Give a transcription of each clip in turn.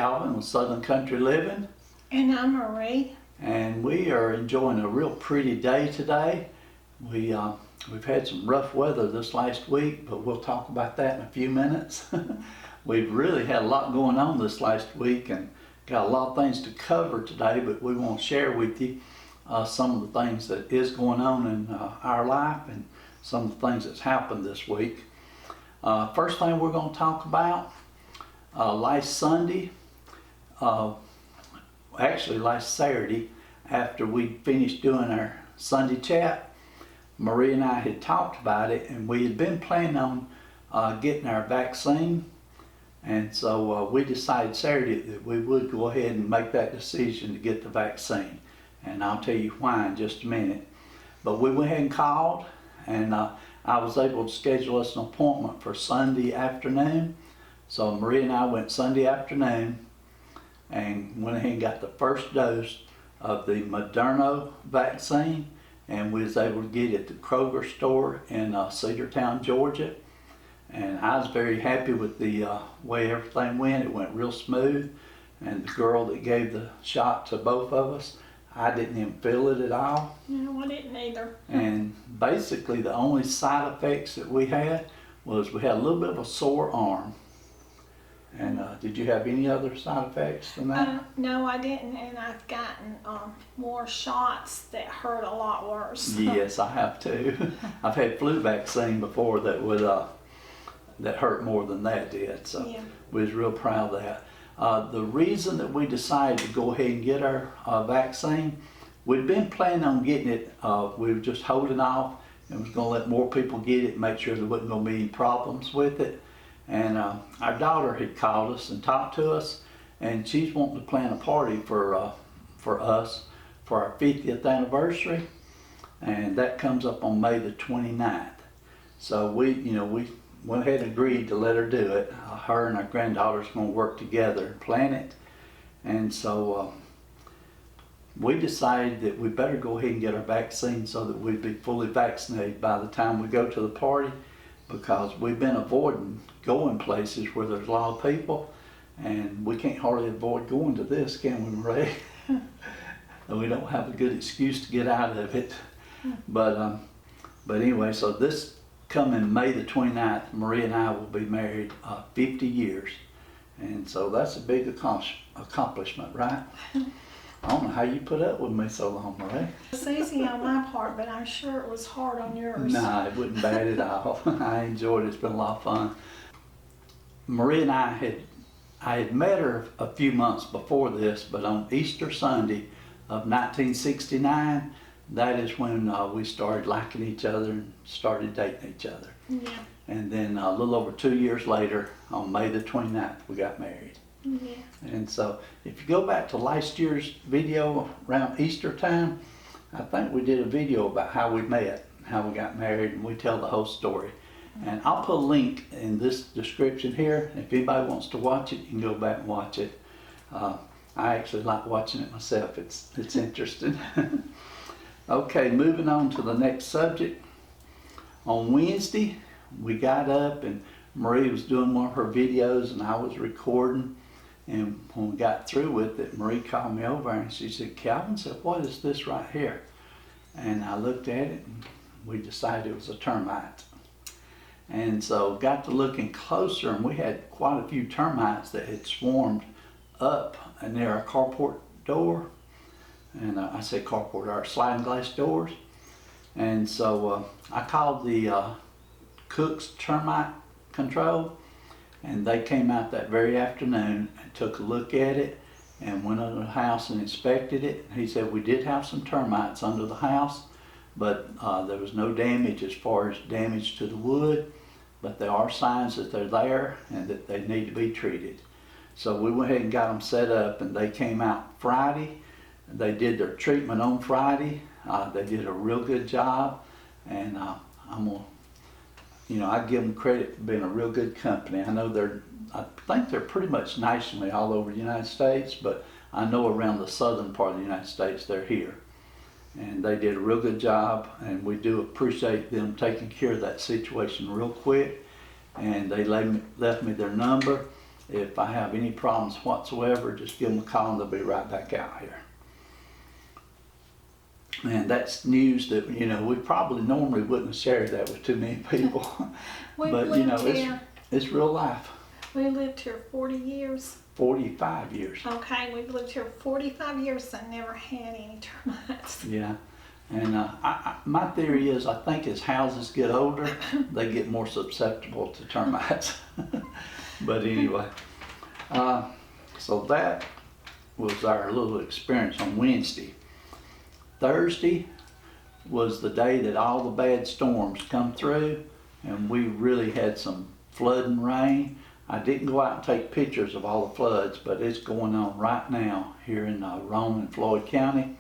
Calvin with Southern Country Living. And I'm Marie. And we are enjoying a real pretty day today. We've had some rough weather this last week, but we'll talk about that in a few minutes. We've really had a lot going on this last week and got a lot of things to cover today, but we want to share with you some of the things that is going on in our life and some of the things that's happened this week. First thing we're going to talk about, last Sunday, actually last Saturday, after we finished doing our Sunday chat, Marie and I had talked about it, and we had been planning on getting our vaccine, and so we decided Saturday that we would go ahead and make that decision to get the vaccine, and I'll tell you why in just a minute. But we went ahead and called, and I was able to schedule us an appointment for Sunday afternoon. So Marie and I went Sunday afternoon and went ahead and got the first dose of the Moderna vaccine, and we was able to get it at the Kroger store in Cedartown, Georgia. And I was very happy with the way everything went. It went real smooth, and the girl that gave the shot to both of us, I didn't even feel it at all. No, I didn't either. And basically the only side effects that we had was we had a little bit of a sore arm. And did you have any other side effects than that? No, I didn't, and I've gotten more shots that hurt a lot worse. Yes, I have too. I've had flu vaccine before that would that hurt more than that did. So yeah. We was real proud of that. The reason that we decided to go ahead and get our vaccine, we'd been planning on getting it. We were just holding off and was going to let more people get it, make sure there wasn't going to be any problems with it. And our daughter had called us and talked to us, and she's wanting to plan a party for us for our 50th anniversary, and that comes up on May the 29th. So we went ahead and agreed to let her do it. Her and our granddaughter's going to work together and plan it. And so we decided that we better go ahead and get our vaccine so that we'd be fully vaccinated by the time we go to the party, because we've been avoiding going places where there's a lot of people, and we can't hardly avoid going to this, can we, Marie? We don't have a good excuse to get out of it. But anyway, so this coming May the 29th, Marie and I will be married 50 years. And so that's a big accomplishment, right? I don't know how you put up with me so long, Marie. It's easy on my part, but I'm sure it was hard on yours. No, it wasn't bad at all. I enjoyed it. It's been a lot of fun. Marie and I had met her a few months before this, but on Easter Sunday of 1969, that is when we started liking each other and started dating each other. Yeah. And then a little over 2 years later, on May the 29th, we got married. Yeah. And so if you go back to last year's video around Easter time, I think we did a video about how we met, how we got married, and we tell the whole story. And I'll put a link in this description here. If anybody wants to watch it, you can go back and watch it. I actually like watching it myself. It's interesting. Okay, moving on to the next subject. On Wednesday, we got up and Marie was doing one of her videos and I was recording. And when we got through with it, Marie called me over and she said, "Calvin," said, "what is this right here?" And I looked at it and we decided it was a termite. And so got to looking closer, and we had quite a few termites that had swarmed up near our carport door. And I say carport, our sliding glass doors. And so I called the Cook's Termite Control, and they came out that very afternoon and took a look at it and went under the house and inspected it. He said we did have some termites under the house, but there was no damage as far as damage to the wood, but there are signs that they're there and that they need to be treated. So we went ahead and got them set up, and they came out Friday. They did their treatment on Friday. They did a real good job, and I give them credit for being a real good company. I think they're pretty much nationally all over the United States, but I know around the southern part of the United States they're here. And they did a real good job, and we do appreciate them taking care of that situation real quick. And they left me their number, If I have any problems whatsoever, just give them a call and they'll be right back out here. And that's news that, you know, we probably normally wouldn't have shared that with too many people. We've But, you know, lived here. it's real life. We lived here 40 years. 45 years. Okay, we've lived here 45 years and never had any termites. Yeah. And my theory is, I think as houses get older, they get more susceptible to termites. But anyway, so that was our little experience on Wednesday. Thursday was the day that all the bad storms come through, and we really had some flooding rain. I didn't go out and take pictures of all the floods, but it's going on right now here in Roane and Floyd County.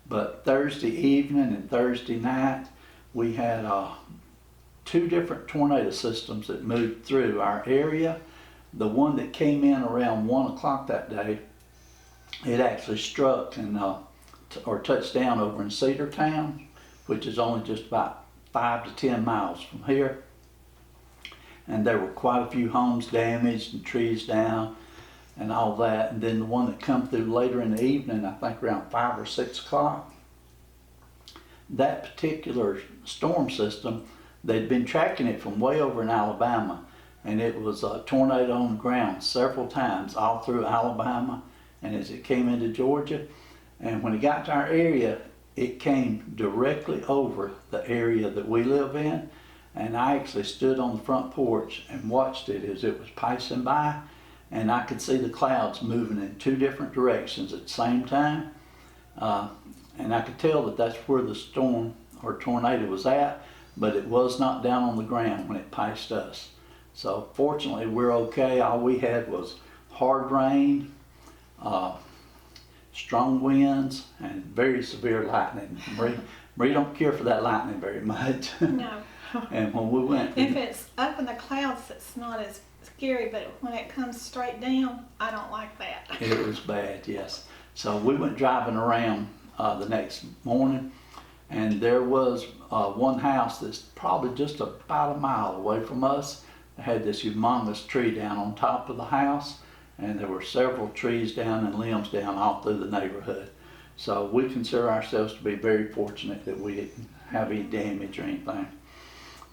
But Thursday evening and Thursday night, we had 2 different tornado systems that moved through our area. The one that came in around 1 o'clock that day, it actually struck and or touched down over in Cedartown, which is only just about 5 to 10 miles from here. And there were quite a few homes damaged and trees down and all that. And then the one that come through later in the evening, I think around 5 or 6 o'clock, that particular storm system, they'd been tracking it from way over in Alabama, and it was a tornado on the ground several times all through Alabama, and as it came into Georgia, and when it got to our area, it came directly over the area that we live in. And I actually stood on the front porch and watched it as it was passing by, and I could see the clouds moving in 2 different directions at the same time. And I could tell that that's where the storm or tornado was at, but it was not down on the ground when it passed us. So fortunately we're okay. All we had was hard rain, strong winds, and very severe lightning. Marie don't care for that lightning very much. No. And when we went, If it's up in the clouds, it's not as scary, but when it comes straight down, I don't like that. it was bad, yes. So we went driving around the next morning, and there was one house that's probably just about a mile away from us. It had this humongous tree down on top of the house, and there were several trees down and limbs down all through the neighborhood. So we consider ourselves to be very fortunate that we didn't have any damage or anything.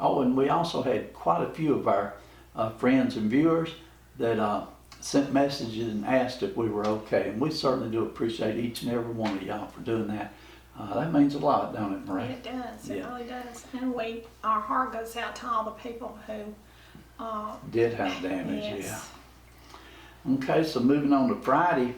Oh, and we also had quite a few of our friends and viewers that sent messages and asked if we were okay. And we certainly do appreciate each and every one of y'all for doing that. That means a lot, don't it, Marie? It does. It Yeah. really does. And our heart goes out to all the people who Did have damage, yes. yeah. Okay, so moving on to Friday.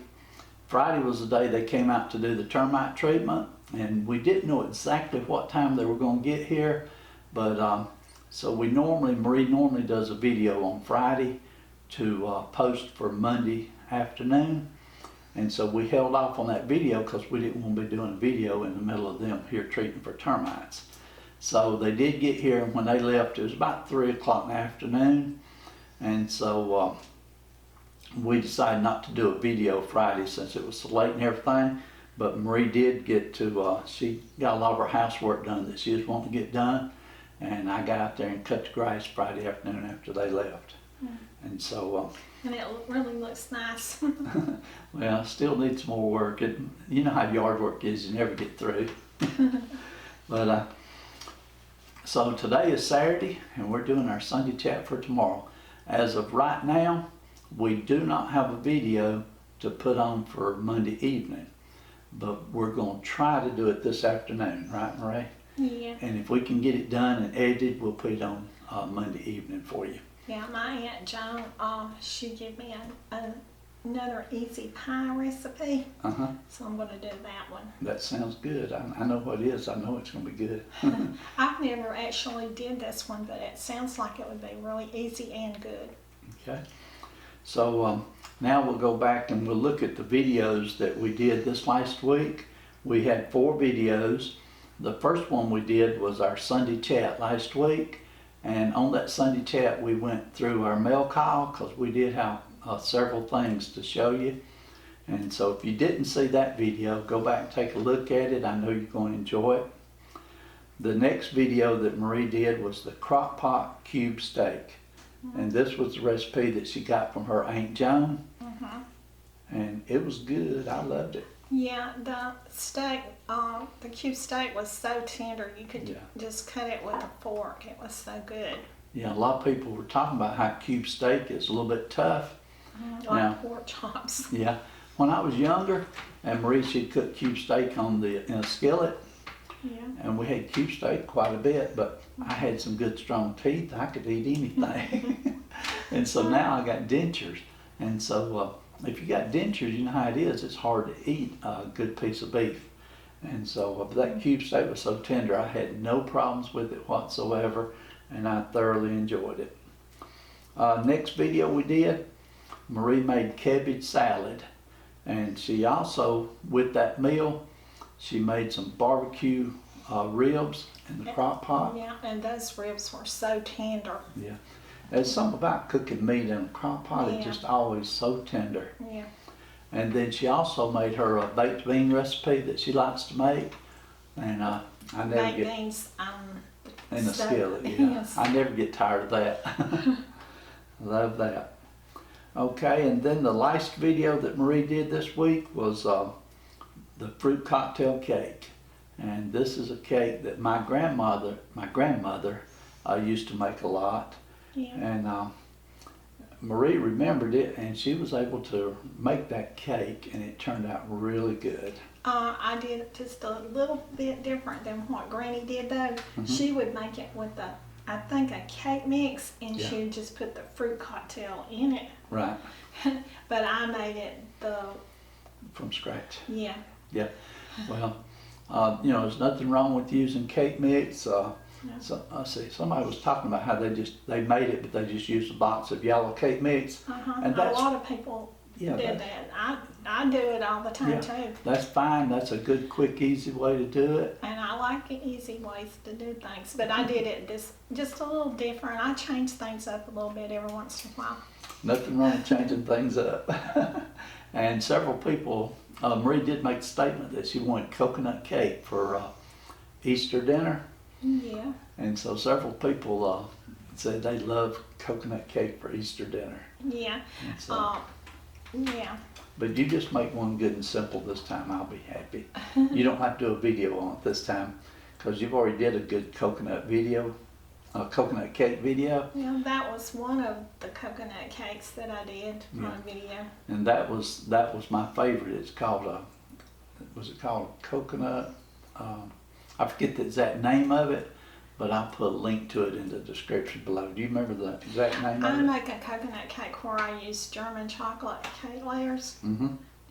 Friday was the day they came out to do the termite treatment, and we didn't know exactly what time they were going to get here. But so Marie normally does a video on Friday to post for Monday afternoon. And so we held off on that video because we didn't want to be doing a video in the middle of them here treating for termites. So they did get here, and when they left, it was about 3 o'clock in the afternoon. And so we decided not to do a video Friday since it was so late and everything. But Marie did get to, she got a lot of her housework done that she was wanting to get done. And I got out there and cut the grass Friday afternoon after they left. And so... and it really looks nice. well, still needs more work. You know how yard work is, you never get through. But so today is Saturday, and we're doing our Sunday chat for tomorrow. As of right now, we do not have a video to put on for Monday evening, but we're going to try to do it this afternoon, right, Marie? Yeah. And if we can get it done and edited, we'll put it on Monday evening for you. Yeah, my Aunt Joan, she gave me another easy pie recipe. So I'm going to do that one. That sounds good. I know what it is. I know it's going to be good. I've never actually did this one, but it sounds like it would be really easy and good. Okay. So now we'll go back and we'll look at the videos that we did this last week. We had 4 videos. The first one we did was our Sunday chat last week, and on that Sunday chat we went through our mail call because we did have several things to show you. And so if you didn't see that video, go back and take a look at it. I know you're going to enjoy it. The next video that Marie did was the Crockpot cube steak, And this was the recipe that she got from her Aunt Joan. And it was good. I loved it. Yeah, the steak, the cube steak was so tender you could just cut it with a fork. It was so good. Yeah, a lot of people were talking about how cube steak is a little bit tough. Like pork chops. Yeah. When I was younger, and Marie, she'd cook cube steak in a skillet. Yeah. And we had cube steak quite a bit, but I had some good strong teeth. I could eat anything. And so now I got dentures. And so if you got dentures, you know how it is. It's hard to eat a good piece of beef. And so that cube steak was so tender, I had no problems with it whatsoever, and I thoroughly enjoyed it. Next video we did, Marie made cabbage salad. And she also, with that meal, she made some barbecue ribs in the crock pot. Yeah, and those ribs were so tender. Yeah. There's something about cooking meat in a crock pot. It's just always so tender. Yeah. And then she also made her baked bean recipe that she likes to make. And I never baked get beans in the skillet. Yeah. Yes. I never get tired of that. Love that. Okay, and then the last video that Marie did this week was the fruit cocktail cake. And this is a cake that my grandmother used to make a lot. Yeah. And Marie remembered it, and she was able to make that cake, and it turned out really good. I did it just a little bit different than what Granny did though. She would make it with I think a cake mix, and she would just put the fruit cocktail in it. Right. But I made it from scratch. Yeah. Yeah. Well, there's nothing wrong with using cake mix. So I see somebody was talking about how they made it, but they just used a box of yellow cake mix. And a lot of people did that. I do it all the time too. That's fine. That's a good, quick, easy way to do it. And I like easy ways to do things, but I did it just a little different. I change things up a little bit every once in a while. Nothing wrong with changing things up. And several people, Marie did make a statement that she wanted coconut cake for Easter dinner. Yeah. And so several people said they love coconut cake for Easter dinner. Yeah. So, yeah. but you just make one good and simple this time. I'll be happy. You don't have to do a video on it this time because you've already did a good coconut cake video. Yeah, that was one of the coconut cakes that I did on video. And that was my favorite. It's called was it called coconut? I forget the exact name of it, but I'll put a link to it in the description below. Do you remember the exact name of it? I make a coconut cake where I use German chocolate cake layers.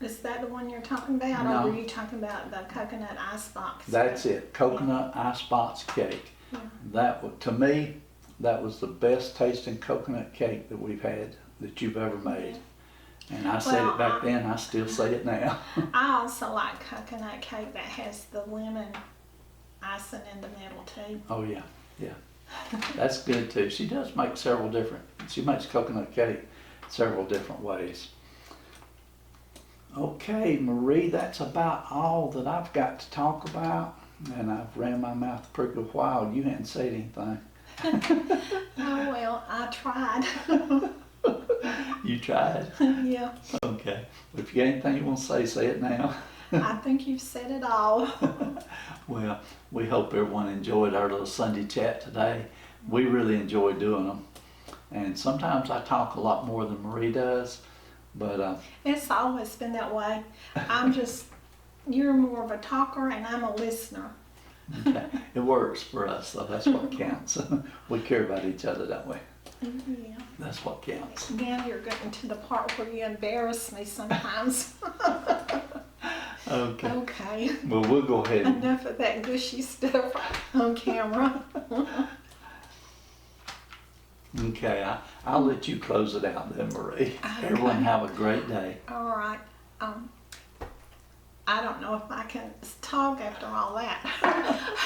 Is that the one you're talking about, No. or were you talking about the coconut Icebox? That's it, coconut Icebox cake. Yeah. To me, that was the best tasting coconut cake that we've had, that you've ever made. And I said it back then, I still say it now. I also like coconut cake that has the lemon icing in the middle too. Oh yeah, yeah. That's good too. She does make she makes coconut cake several different ways. Okay, Marie, that's about all that I've got to talk about. And I've ran my mouth a pretty good while. You hadn't said anything. Oh, well, I tried. You tried? Yeah. Okay. Well, if you got anything you want to say it now. I think you've said it all. Well, we hope everyone enjoyed our little Sunday chat today. We really enjoy doing them. And sometimes I talk a lot more than Marie does. But it's always been that way. You're more of a talker and I'm a listener. Okay. It works for us, so that's what counts. We care about each other, don't we? Yeah. That's what counts. Now you're getting to the part where you embarrass me sometimes. Okay. Okay. Well, we'll go ahead. Enough of that gushy stuff on camera. Okay, I'll let you close it out then, Marie. Okay. Everyone have a great day. All right. I don't know if I can talk after all that.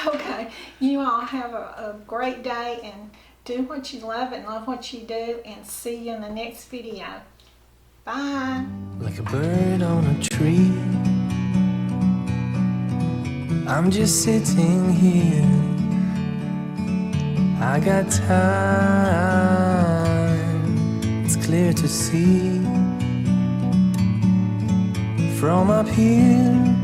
Okay. You all have a great day and do what you love and love what you do, and see you in the next video. Bye. Like a bird on a tree, I'm just sitting here. I got time. to see. From up here